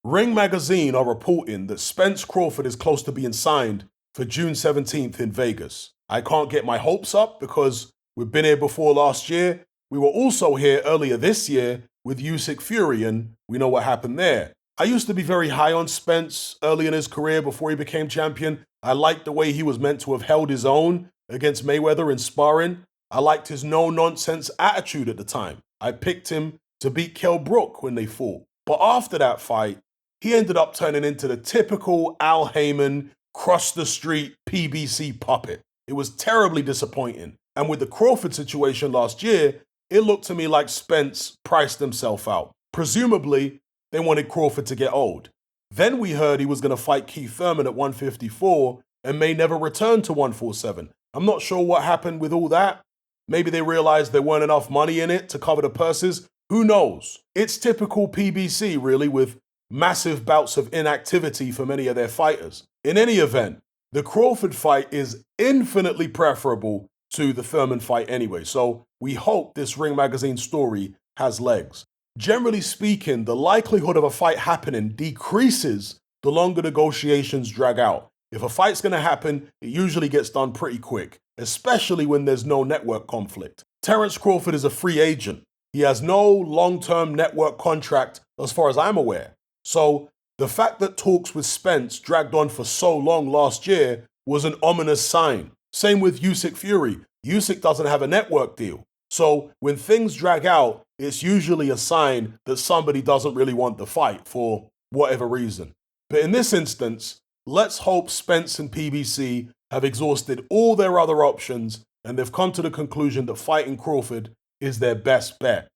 Ring Magazine are reporting that Spence Crawford is close to being signed for June 17th in Vegas. I can't get my hopes up because we've been here before last year. We were also here earlier this year with Usyk Fury, and we know what happened there. I used to be very high on Spence early in his career before he became champion. I liked the way he was meant to have held his own against Mayweather in sparring. I liked his no-nonsense attitude at the time. I picked him to beat Kell Brook when they fought. But after that fight, he ended up turning into the typical Al Heyman, cross-the-street PBC puppet. It was terribly disappointing. And with the Crawford situation last year, it looked to me like Spence priced himself out. Presumably, they wanted Crawford to get old. Then we heard he was going to fight Keith Thurman at 154 and may never return to 147. I'm not sure what happened with all that. Maybe they realized there weren't enough money in it to cover the purses. Who knows? It's typical PBC, really, with massive bouts of inactivity for many of their fighters. In any event, the Crawford fight is infinitely preferable to the Thurman fight anyway, so we hope this Ring Magazine story has legs. Generally speaking, the likelihood of a fight happening decreases the longer negotiations drag out. If a fight's going to happen, it usually gets done pretty quick, especially when there's no network conflict. Terence Crawford is a free agent. He has no long-term network contract as far as I'm aware. So the fact that talks with Spence dragged on for so long last year was an ominous sign. Same with Usyk Fury. Usyk doesn't have a network deal. So when things drag out, it's usually a sign that somebody doesn't really want the fight for whatever reason. But in this instance, let's hope Spence and PBC have exhausted all their other options and they've come to the conclusion that fighting Crawford is their best bet.